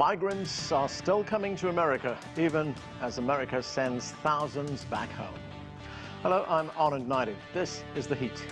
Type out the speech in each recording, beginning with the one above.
Migrants are still coming to America, even as America sends thousands back home. Hello, I'm Anand Naidu. This is The Heat.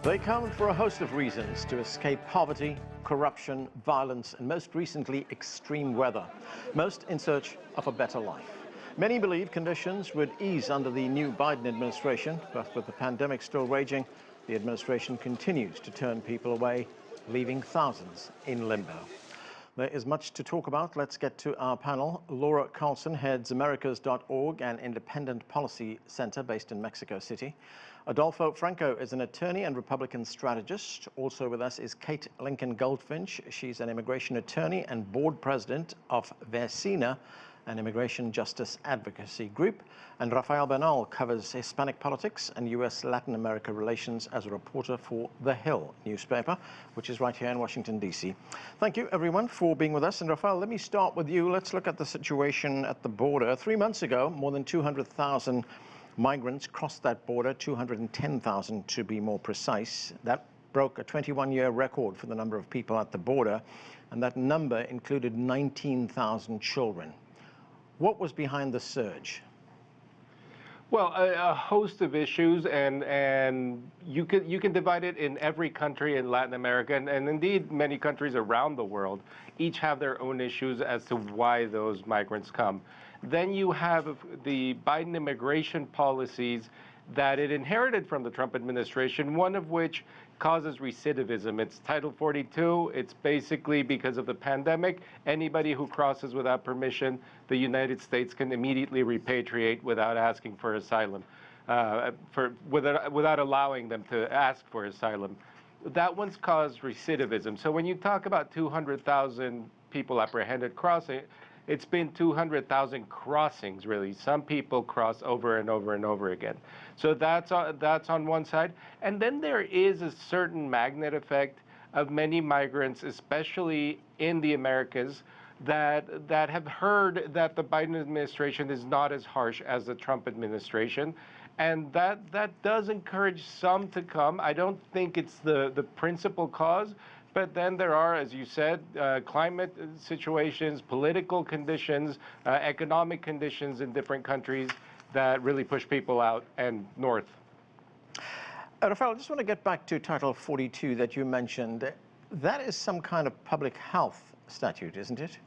They come for a host of reasons: to escape poverty, corruption, violence, and most recently, extreme weather. Most in search of a better life. Many believe conditions would ease under the new Biden administration, but with the pandemic still raging, the administration continues to turn people away, leaving thousands in limbo. There is much to talk about. Let's get to our panel. Laura Carlsen heads Americas.org, an independent policy center based in Mexico City. Adolfo Franco is an attorney and Republican strategist. Also with us is Kate Lincoln-Goldfinch. She's an immigration attorney and board president of VECINA, an immigration justice advocacy group. And Rafael Bernal covers Hispanic politics and U.S. Latin America relations as a reporter for The Hill newspaper, which is right here in Washington, D.C. Thank you, everyone, for being with us. And Rafael, let me start with you. Let's look at the situation at the border. 3 months ago, more than 200,000 migrants crossed that border, 210,000 to be more precise. That broke a 21-year record for the number of people at the border, and that number included 19,000 children. What was behind the surge? Well, a host of issues, and you can divide it in every country in Latin America, and indeed many countries around the world. Each have their own issues as to why those migrants come. Then you have the Biden immigration policies that it inherited from the Trump administration, one of which causes recidivism. It's Title 42. It's basically because of the pandemic. Anybody who crosses without permission, the United States can immediately repatriate without asking for asylum, without allowing them to ask for asylum. That one's caused recidivism. So when you talk about 200,000 people apprehended crossing, it's been 200,000 crossings, really. Some people cross over and over and over again. So that's on one side. And then there is a certain magnet effect of many migrants, especially in the Americas, that have heard that the Biden administration is not as harsh as the Trump administration. And that does encourage some to come. I don't think it's the principal cause. But then there are, as you said, climate situations, political conditions, economic conditions in different countries that really push people out and north. Rafael, I just want to get back to Title 42 that you mentioned. That is some kind of public health statute, isn't it?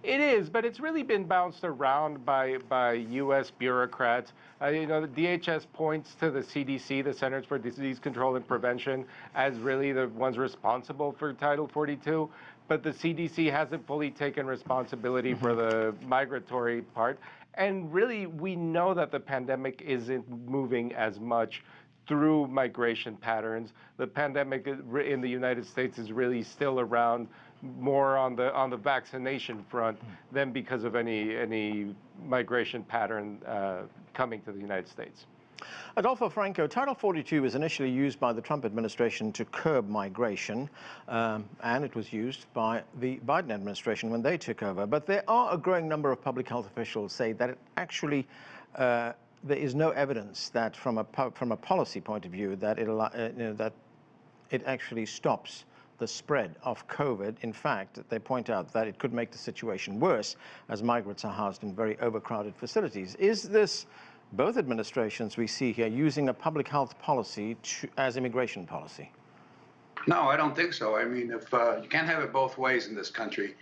It is, but it's really been bounced around by U.S. bureaucrats. The DHS points to the CDC, the Centers for Disease Control and Prevention, as really the ones responsible for Title 42. But the CDC hasn't fully taken responsibility for the migratory part. And really, we know that the pandemic isn't moving as much through migration patterns. The pandemic in the United States is really still around more on the vaccination front than because of any migration pattern coming to the United States. Adolfo Franco, Title 42 was initially used by the Trump administration to curb migration, and it was used by the Biden administration when they took over. But there are a growing number of public health officials say that it actually there is no evidence that, from a policy point of view, that that it actually stops the spread of COVID. In fact, they point out that it could make the situation worse as migrants are housed in very overcrowded facilities. Is this both administrations we see here using a public health policy as immigration policy? No, I don't think so. I mean, if you can't have it both ways in this country.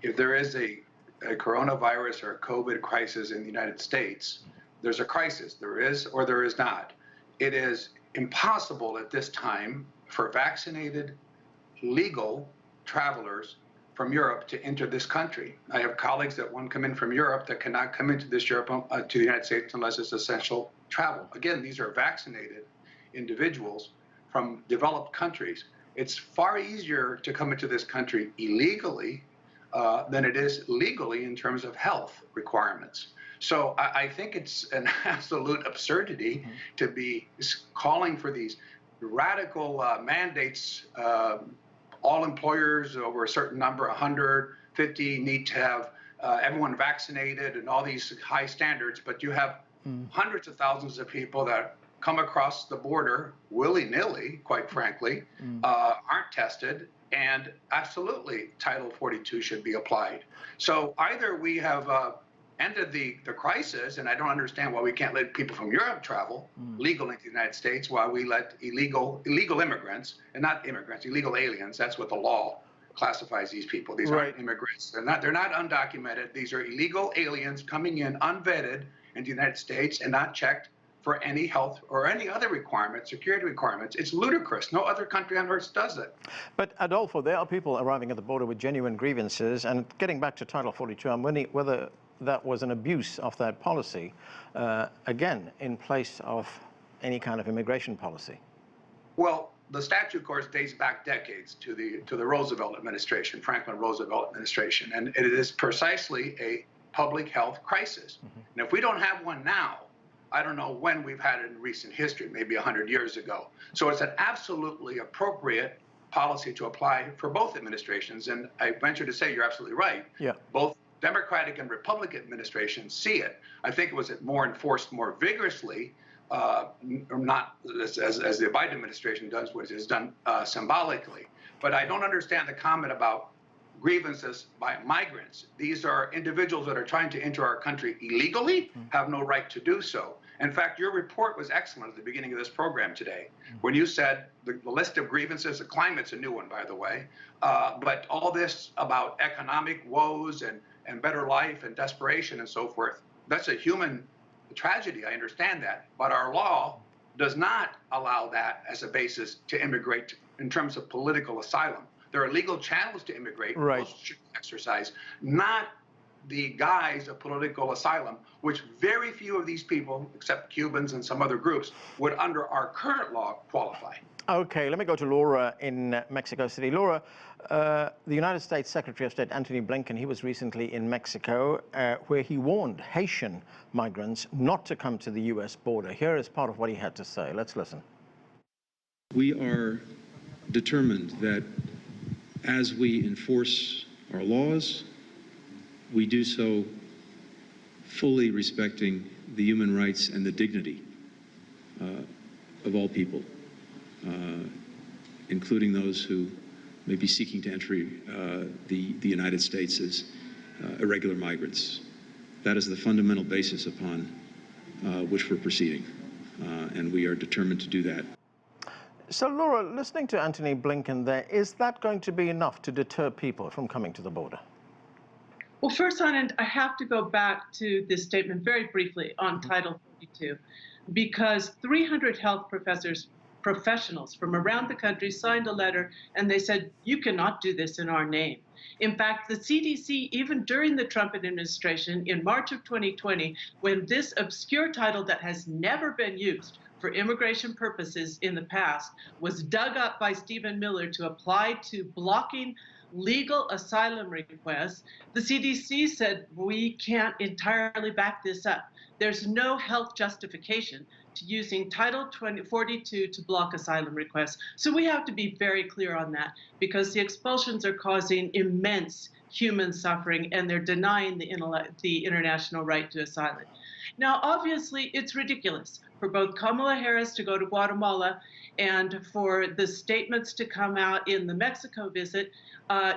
If there is a coronavirus or a COVID crisis in the United States, there's a crisis. There is or there is not. It is impossible at this time for vaccinated, legal travelers from Europe to enter this country. I have colleagues that want to come in from Europe that cannot come into this Europe to the United States unless it's essential travel. Again, these are vaccinated individuals from developed countries. It's far easier to come into this country illegally than it is legally in terms of health requirements. So I think it's an absolute absurdity to be calling for these radical mandates all employers over a certain number, 150, need to have everyone vaccinated and all these high standards, but you have hundreds of thousands of people that come across the border willy-nilly, quite frankly, aren't tested, and absolutely Title 42 should be applied. So either we have ended the crisis, and I don't understand why we can't let people from Europe travel legally into the United States, while we let illegal immigrants, and not immigrants, illegal aliens, that's what the law classifies these people. These aren't immigrants. They're not undocumented. These are illegal aliens coming in unvetted into the United States and not checked for any health or any other requirements, security requirements. It's ludicrous. No other country on earth does it. But Adolfo, there are people arriving at the border with genuine grievances, and getting back to Title 42, I'm wondering whether that was an abuse of that policy, again, in place of any kind of immigration policy. Well, the statute, of course, dates back decades to the Roosevelt administration, Franklin Roosevelt administration, and it is precisely a public health crisis. And if we don't have one now, I don't know when we've had it in recent history, maybe 100 years ago. So it's an absolutely appropriate policy to apply for both administrations. And I venture to say you're absolutely right. Yeah. Both Democratic and Republican administrations see it. I think it was more enforced more vigorously, not as the Biden administration does, which is done symbolically. But I don't understand the comment about grievances by migrants. These are individuals that are trying to enter our country illegally, have no right to do so. In fact, your report was excellent at the beginning of this program today, when you said the list of grievances, the climate's a new one, by the way, but all this about economic woes and better life and desperation and so forth, that's a human tragedy, I understand that, but our law does not allow that as a basis to immigrate in terms of political asylum. There are legal channels to immigrate, those should exercise, not the guise of political asylum, which very few of these people, except Cubans and some other groups, would under our current law qualify. Okay, let me go to Laura in Mexico City. Laura, the United States Secretary of State Antony Blinken, he was recently in Mexico, where he warned Haitian migrants not to come to the U.S. border. Here is part of what he had to say. Let's listen. We are determined that as we enforce our laws, we do so fully respecting the human rights and the dignity of all people, including those who may be seeking to enter the United States as irregular migrants. That is the fundamental basis upon which we're proceeding, and we are determined to do that. So, Laura, listening to Antony Blinken there, is that going to be enough to deter people from coming to the border? Well, first, Anand, I have to go back to this statement very briefly on Title 42, because 300 health professionals from around the country signed a letter, and they said, you cannot do this in our name. In fact, the CDC, even during the Trump administration in March of 2020, when this obscure title that has never been used for immigration purposes in the past was dug up by Stephen Miller to apply to blocking legal asylum requests, the CDC said, we can't entirely back this up. There's no health justification to using Title 42 to block asylum requests. So we have to be very clear on that, because the expulsions are causing immense human suffering, and they're denying the international right to asylum. Now, obviously, it's ridiculous for both Kamala Harris to go to Guatemala and for the statements to come out in the Mexico visit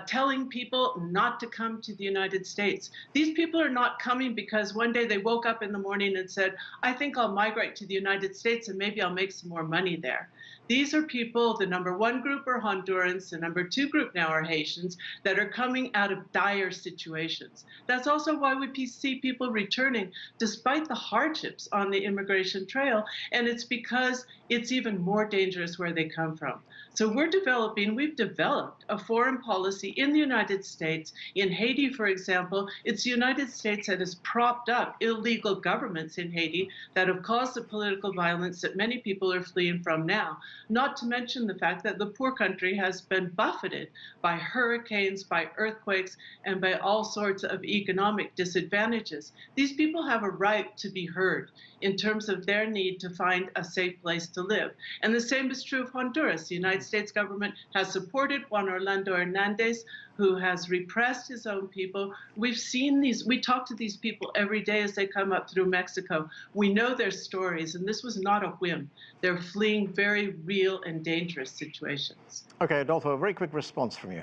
telling people not to come to the United States. These people are not coming because one day they woke up in the morning and said, I think I'll migrate to the United States and maybe I'll make some more money there. These are people, the number one group are Hondurans, the number two group now are Haitians, that are coming out of dire situations. That's also why we see people returning despite the hardships on the immigration trail, and it's because it's even more dangerous where they come from. So we've developed a foreign policy in the United States. In Haiti, for example, it's the United States that has propped up illegal governments in Haiti that have caused the political violence that many people are fleeing from now. not to mention the fact that the poor country has been buffeted by hurricanes, by earthquakes, and by all sorts of economic disadvantages. These people have a right to be heard in terms of their need to find a safe place to live. And the same is true of Honduras. The United States government has supported Juan Orlando Hernandez, who has repressed his own people. We've seen these, we talk to these people every day as they come up through Mexico. We know their stories, and this was not a whim. They're fleeing very real and dangerous situations. Okay, Adolfo, a very quick response from you.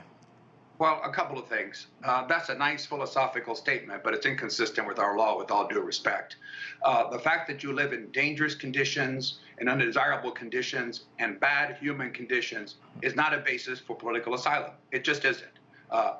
Well, a couple of things. That's a nice philosophical statement, but it's inconsistent with our law, with all due respect. The fact that you live in dangerous conditions, in undesirable conditions, and bad human conditions is not a basis for political asylum. It just isn't.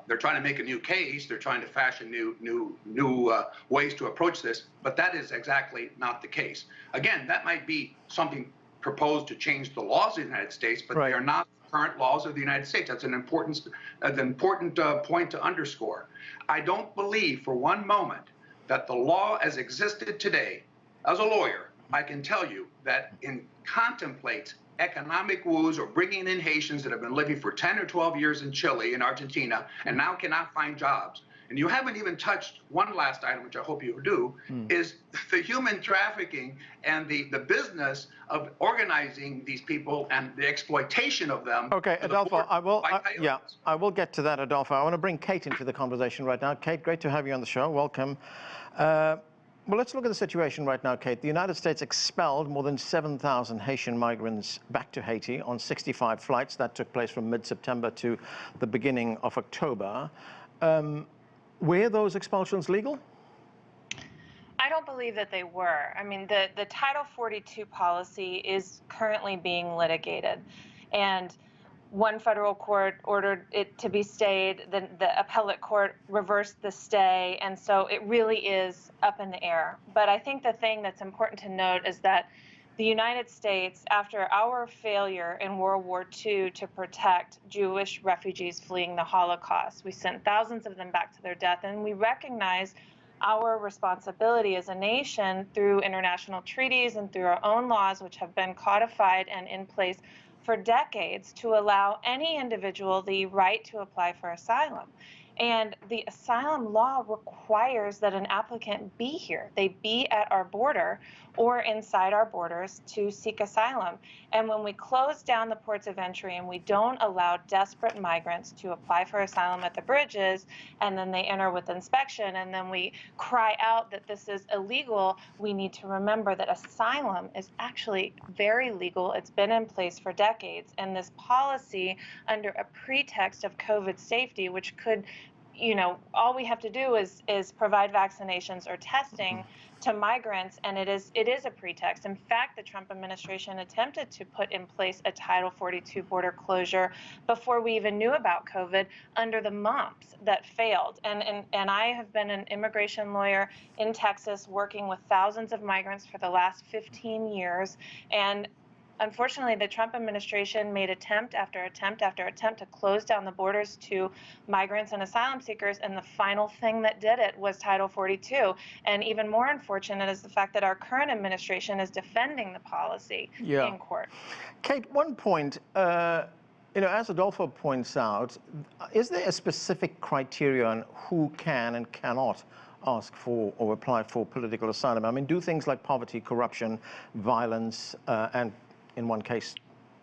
They're trying to make a new case. They're trying to fashion new ways to approach this, but that is exactly not the case. Again, that might be something proposed to change the laws of the United States, but they are not current laws of the United States. That's an important point to underscore. I don't believe for one moment that the law as existed today, as a lawyer, I can tell you that it contemplates economic woes or bringing in Haitians that have been living for 10 or 12 years in Chile and Argentina and now cannot find jobs. And you haven't even touched one last item, which I hope you do, is the human trafficking and the business of organizing these people and the exploitation of them. Okay, Adolfo, I will get to that, Adolfo. I want to bring Kate into the conversation right now. Kate, great to have you on the show. Welcome. Well, let's look at the situation right now, Kate. The United States expelled more than 7,000 Haitian migrants back to Haiti on 65 flights. That took place from mid-September to the beginning of October. Were those expulsions legal? I don't believe that they were. I mean, the Title 42 policy is currently being litigated, and one federal court ordered it to be stayed, then the appellate court reversed the stay, and so it really is up in the air. But I think the thing that's important to note is that the United States, after our failure in World War II to protect Jewish refugees fleeing the Holocaust, we sent thousands of them back to their death, and we recognize our responsibility as a nation through international treaties and through our own laws, which have been codified and in place for decades, to allow any individual the right to apply for asylum. And the asylum law requires that an applicant be here. They be at our border or inside our borders to seek asylum. And when we close down the ports of entry and we don't allow desperate migrants to apply for asylum at the bridges, and then they enter with inspection, and then we cry out that this is illegal, we need to remember that asylum is actually very legal. It's been in place for decades. And this policy, under a pretext of COVID safety, which could, you know, all we have to do is provide vaccinations or testing to migrants, and it is a pretext. In fact, the Trump administration attempted to put in place a Title 42 border closure before we even knew about COVID under the mumps that failed. And I have been an immigration lawyer in Texas working with thousands of migrants for the last 15 years, and unfortunately, the Trump administration made attempt after attempt after attempt to close down the borders to migrants and asylum seekers, and the final thing that did it was Title 42. And even more unfortunate is the fact that our current administration is defending the policy in court. Kate, one point, you know, as Adolfo points out, is there a specific criteria on who can and cannot ask for or apply for political asylum? I mean, do things like poverty, corruption, violence, and in one case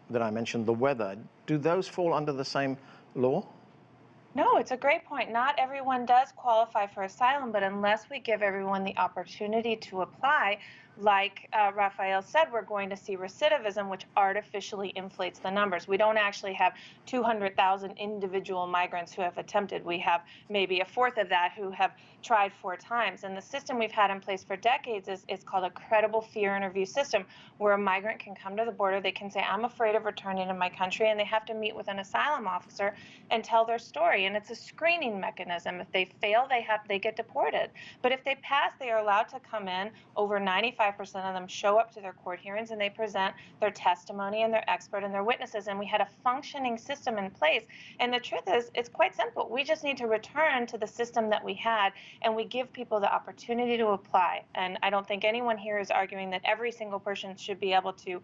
that I mentioned, the weather, do those fall under the same law? No, it's a great point. Not everyone does qualify for asylum, but unless we give everyone the opportunity to apply, like Rafael said, we're going to see recidivism, which artificially inflates the numbers. We don't actually have 200,000 individual migrants who have attempted. We have maybe a fourth of that who have tried 4 times. And the system we've had in place for decades is called a credible fear interview system, where a migrant can come to the border, they can say, I'm afraid of returning to my country, and they have to meet with an asylum officer and tell their story. And it's a screening mechanism. If they fail, they get deported. But if they pass, they are allowed to come in. Over 95% of them show up to their court hearings, and they present their testimony and their expert and their witnesses. And we had a functioning system in place. And the truth is, it's quite simple. We just need to return to the system that we had, and we give people the opportunity to apply. And I don't think anyone here is arguing that every single person should be able to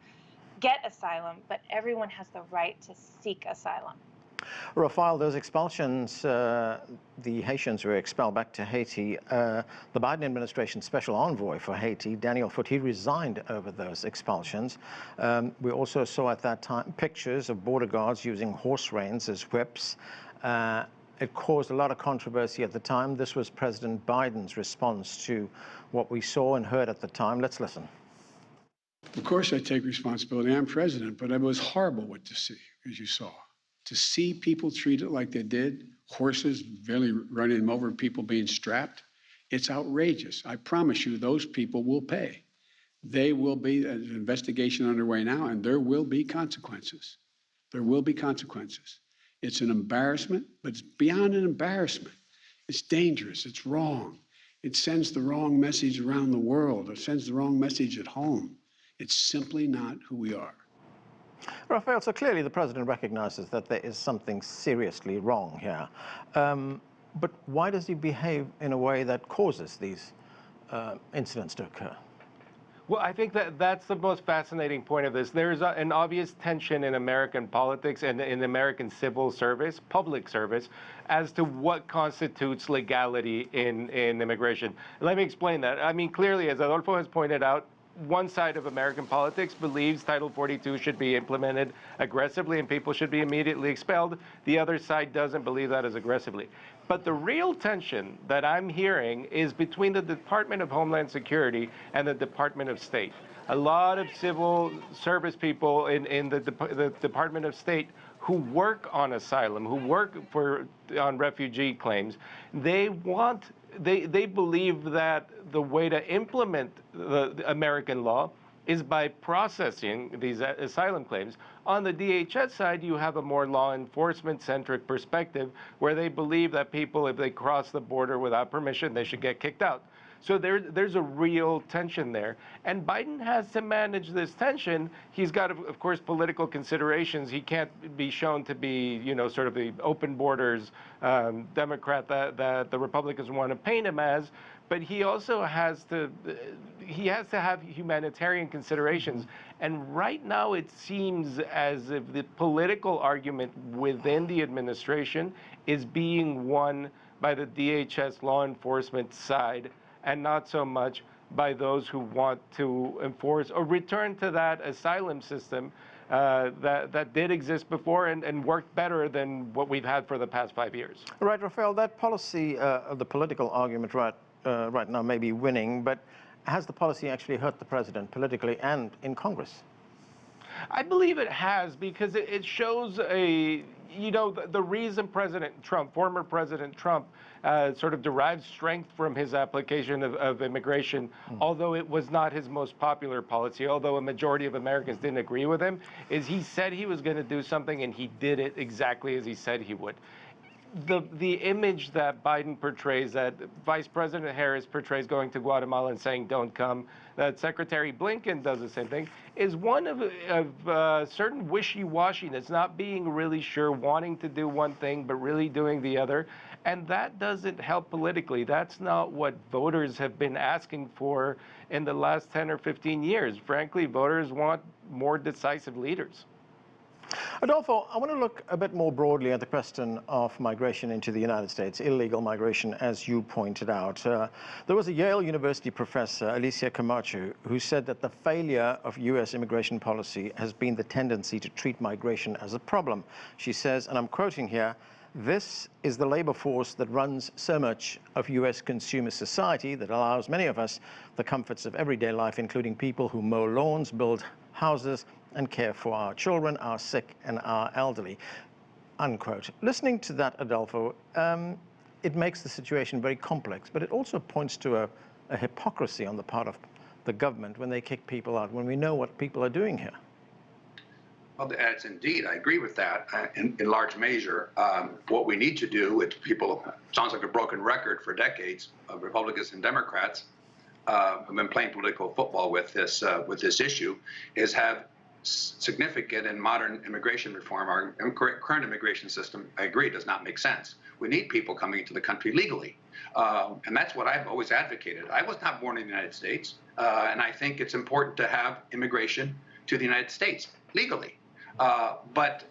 get asylum, but everyone has the right to seek asylum. Rafael, those expulsions, the Haitians were expelled back to Haiti. The Biden administration's special envoy for Haiti, Daniel Foote, he resigned over those expulsions. We also saw at that time pictures of border guards using horse reins as whips. It caused a lot of controversy at the time. This was President Biden's response to what we saw and heard at the time. Let's listen. Of course, I take responsibility. I'm president, but it was horrible what to see, as you saw. To see people treated like they did, horses barely running them over, people being strapped, it's outrageous. I promise you, those people will pay. They will be, an investigation underway now, and there will be consequences. There will be consequences. It's an embarrassment, but it's beyond an embarrassment. It's dangerous. It's wrong. It sends the wrong message around the world. It sends the wrong message at home. It's simply not who we are. Rafael, so clearly the president recognizes that there is something seriously wrong here. But why does he behave in a way that causes these incidents to occur? Well, I think that's the most fascinating point of this. There's an obvious tension in American politics and in American civil service, public service, as to what constitutes legality in immigration. Let me explain that. I mean, clearly, as Adolfo has pointed out, one side of American politics believes Title 42 should be implemented aggressively and people should be immediately expelled. The other side doesn't believe that as aggressively. But the real tension that I'm hearing is between the Department of Homeland Security and the Department of State. A lot of civil service people in the Department of State who work on asylum, who work on refugee claims, they believe that the way to implement the American law is by processing these asylum claims. On the DHS side, you have a more law enforcement-centric perspective where they believe that people, if they cross the border without permission, they should get kicked out. So there's a real tension there. And Biden has to manage this tension. He's got, of course, political considerations. He can't be shown to be, sort of the open borders Democrat that the Republicans want to paint him as. But he also has to have humanitarian considerations. And right now it seems as if the political argument within the administration is being won by the DHS law enforcement side, and not so much by those who want to enforce or return to that asylum system that did exist before and worked better than what we've had for the past 5 years. Right, Rafael, that policy, the political argument right now may be winning, but has the policy actually hurt the president politically and in Congress? I believe it has, because it shows the reason former President Trump, sort of derived strength from his application of immigration, although it was not his most popular policy, although a majority of Americans didn't agree with him, is he said he was going to do something and he did it exactly as he said he would. The image that Biden portrays, that Vice President Harris portrays going to Guatemala and saying don't come, that Secretary Blinken does the same thing, is one of certain wishy-washiness, not being really sure, wanting to do one thing but really doing the other. And that doesn't help politically. That's not what voters have been asking for in the last 10 or 15 years. Frankly, voters want more decisive leaders. Adolfo, I want to look a bit more broadly at the question of migration into the United States, illegal migration, as you pointed out. There was a Yale University professor, Alicia Camacho, who said that the failure of U.S. immigration policy has been the tendency to treat migration as a problem. She says, and I'm quoting here, "This is the labor force that runs so much of U.S. consumer society that allows many of us the comforts of everyday life, including people who mow lawns, build houses, and care for our children, our sick, and our elderly," unquote. Listening to that, Adolfo, it makes the situation very complex, but it also points to a hypocrisy on the part of the government when they kick people out, when we know what people are doing here. Well, that's indeed, I agree with that in large measure. What we need to do, sounds like a broken record for decades of Republicans and Democrats who've been playing political football with this issue, is have significant and modern immigration reform. Our current immigration system, I agree, does not make sense. We need people coming into the country legally. And that's what I've always advocated. I was not born in the United States, and I think it's important to have immigration to the United States legally. But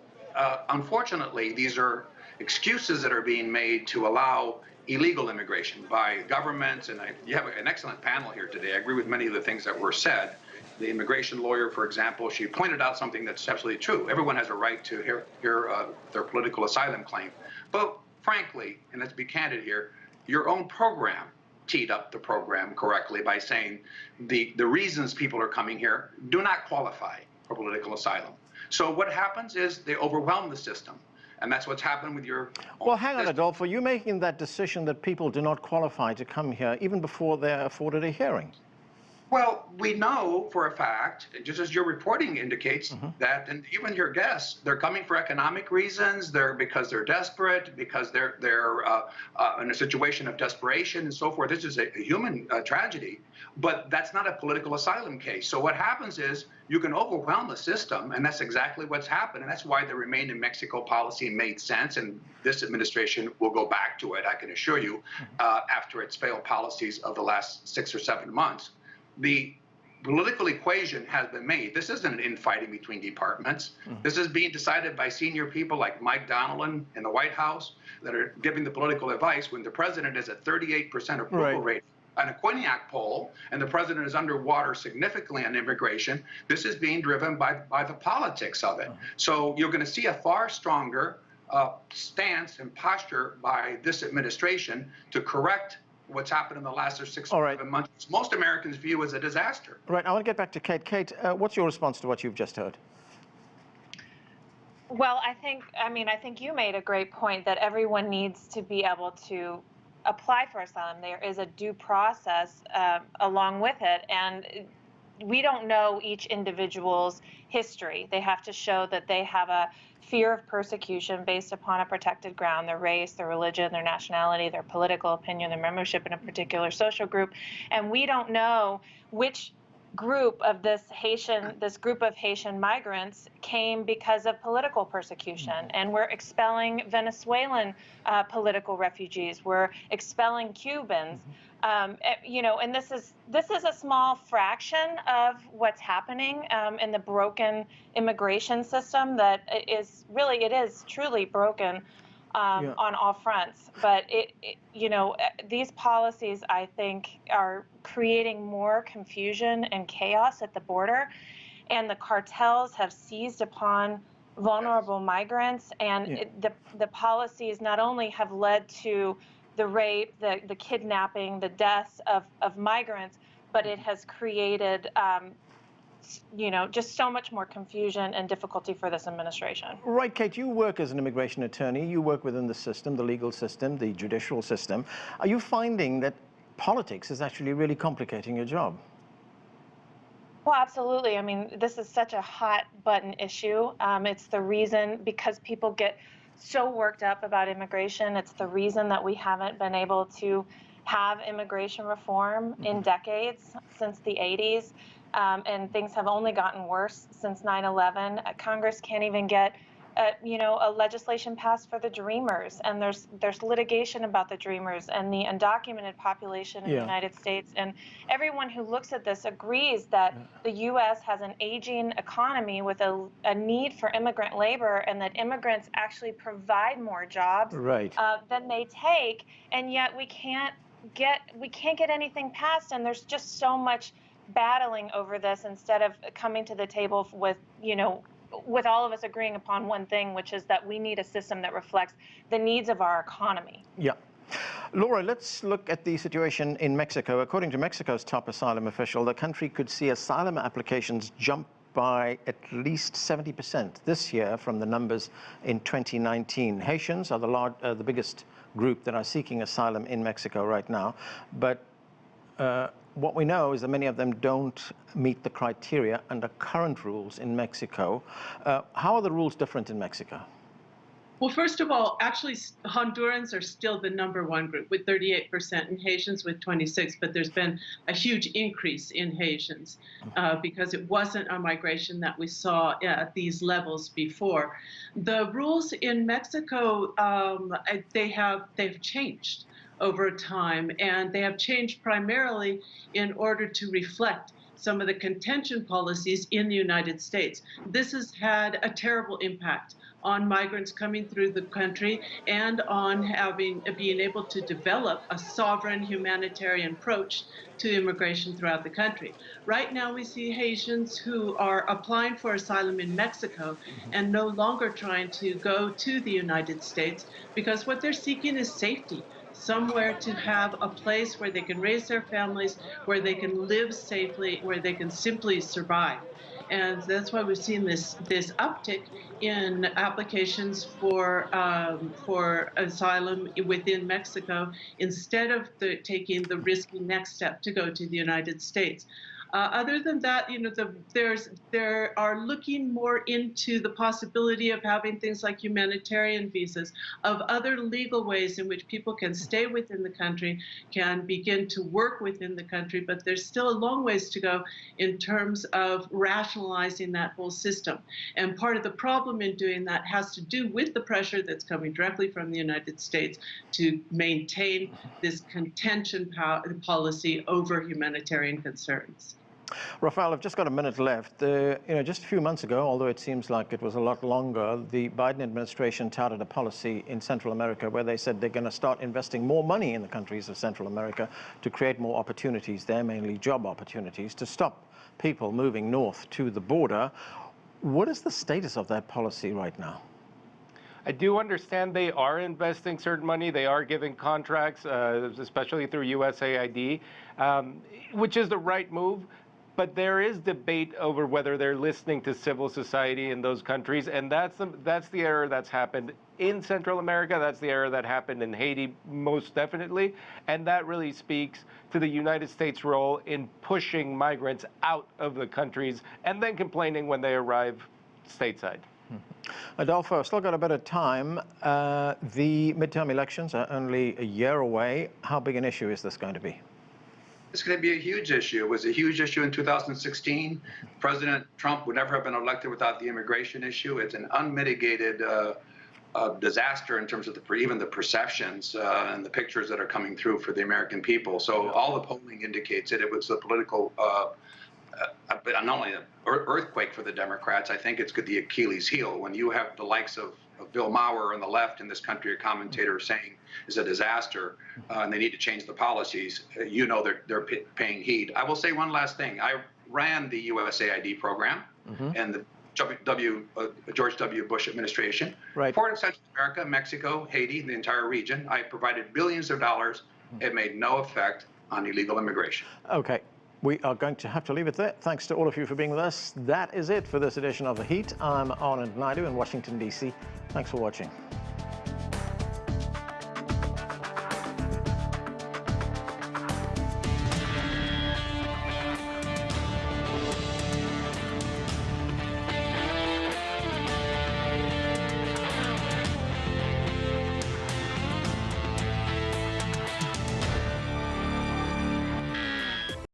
unfortunately, these are excuses that are being made to allow illegal immigration by governments. And you have an excellent panel here today. I agree with many of the things that were said. The immigration lawyer, for example, she pointed out something that's absolutely true. Everyone has a right to hear their political asylum claim. But frankly, and let's be candid here, your own program teed up the program correctly by saying the reasons people are coming here do not qualify for political asylum. So what happens is they overwhelm the system. And that's what's happened with your... Well, hang on, Adolfo. You're making that decision that people do not qualify to come here even before they're afforded a hearing. Well, we know for a fact, just as your reporting indicates, that, and even your guests, they're coming for economic reasons, because they're desperate, because they're in a situation of desperation and so forth. This is a human tragedy, but that's not a political asylum case. So what happens is you can overwhelm the system, and that's exactly what's happened, and that's why the Remain in Mexico policy made sense, and this administration will go back to it, I can assure you, after its failed policies of the last 6 or 7 months. The political equation has been made. This isn't an infighting between departments. This is being decided by senior people like Mike Donnellan in the White House that are giving the political advice when the president is at 38% approval rate on a Quinnipiac poll, and the president is underwater significantly on immigration. This is being driven by the politics of it. So you're going to see a far stronger stance and posture by this administration to correct what's happened in the last 6 or 7 months. Most Americans view as a disaster. Right. I want to get back to Kate. Kate, what's your response to what you've just heard? Well, I think you made a great point that everyone needs to be able to apply for asylum. There is a due process along with it, and we don't know each individual's history. They have to show that they have a fear of persecution based upon a protected ground, their race, their religion, their nationality, their political opinion, their membership in a particular social group. And we don't know which group of this group of Haitian migrants came because of political persecution. And we're expelling Venezuelan political refugees. We're expelling Cubans. You know, and this is a small fraction of what's happening in the broken immigration system that is truly broken on all fronts. But you know, these policies, I think, are creating more confusion and chaos at the border, and the cartels have seized upon vulnerable migrants, and the policies not only have led to the rape, the kidnapping, the deaths of migrants, but it has created, you know, just so much more confusion and difficulty for this administration. Right, Kate, you work as an immigration attorney. You work within the system, the legal system, the judicial system. Are you finding that politics is actually really complicating your job? Well, absolutely. I mean, this is such a hot button issue. It's the reason, because people get so worked up about immigration. It's the reason that we haven't been able to have immigration reform in decades, since the 80s, and things have only gotten worse since 9/11. Congress can't even get you know, a legislation passed for the Dreamers, and there's litigation about the Dreamers and the undocumented population in the United States. And everyone who looks at this agrees that the U.S. has an aging economy with a need for immigrant labor, and that immigrants actually provide more jobs than they take, and yet we can't get anything passed, and there's just so much battling over this instead of coming to the table with, you know, with all of us agreeing upon one thing, which is that we need a system that reflects the needs of our economy. Yeah. Laura, let's look at the situation in Mexico. According to Mexico's top asylum official, the country could see asylum applications jump by at least 70% this year from the numbers in 2019. Haitians are the biggest group that are seeking asylum in Mexico right now, but what we know is that many of them don't meet the criteria under current rules in Mexico. How are the rules different in Mexico? Well, first of all, actually, Hondurans are still the #1 group with 38% and Haitians with 26%, but there's been a huge increase in Haitians because it wasn't a migration that we saw at these levels before. The rules in Mexico, they've changed over time, and they have changed primarily in order to reflect some of the contention policies in the United States. This has had a terrible impact on migrants coming through the country and on being able to develop a sovereign humanitarian approach to immigration throughout the country. Right now we see Haitians who are applying for asylum in Mexico and no longer trying to go to the United States because what they're seeking is safety, somewhere to have a place where they can raise their families, where they can live safely, where they can simply survive. And that's why we've seen this uptick in applications for asylum within Mexico instead of taking the risky next step to go to the United States. Other than that, there are looking more into the possibility of having things like humanitarian visas, of other legal ways in which people can stay within the country, can begin to work within the country, but there's still a long ways to go in terms of rationalizing that whole system. And part of the problem in doing that has to do with the pressure that's coming directly from the United States to maintain this contention policy over humanitarian concerns. Rafael, I've just got a minute left. Just a few months ago, although it seems like it was a lot longer, the Biden administration touted a policy in Central America where they said they're going to start investing more money in the countries of Central America to create more opportunities there, mainly job opportunities, to stop people moving north to the border. What is the status of that policy right now? I do understand they are investing certain money. They are giving contracts, especially through USAID, which is the right move. But there is debate over whether they're listening to civil society in those countries, and that's the error that's happened in Central America. That's the error that happened in Haiti, most definitely, and that really speaks to the United States' role in pushing migrants out of the countries and then complaining when they arrive stateside. Adolfo, still got a bit of time. The midterm elections are only a year away. How big an issue is this going to be? It's going to be a huge issue. It was a huge issue in 2016. President Trump would never have been elected without the immigration issue. It's an unmitigated disaster in terms of even the perceptions and the pictures that are coming through for the American people. So all the polling indicates that it was a political, not only an earthquake for the Democrats, I think it's the Achilles heel. When you have the likes of Bill Maher on the left in this country, a commentator saying is a disaster, and they need to change the policies, they're paying heed. I will say one last thing. I ran the USAID program and the George W. Bush administration. Right. For Central America, Mexico, Haiti, the entire region. I provided billions of dollars. It made no effect on illegal immigration. Okay. We are going to have to leave it there. Thanks to all of you for being with us. That is it for this edition of The Heat. I'm Anand Naidu in Washington, D.C. Thanks for watching.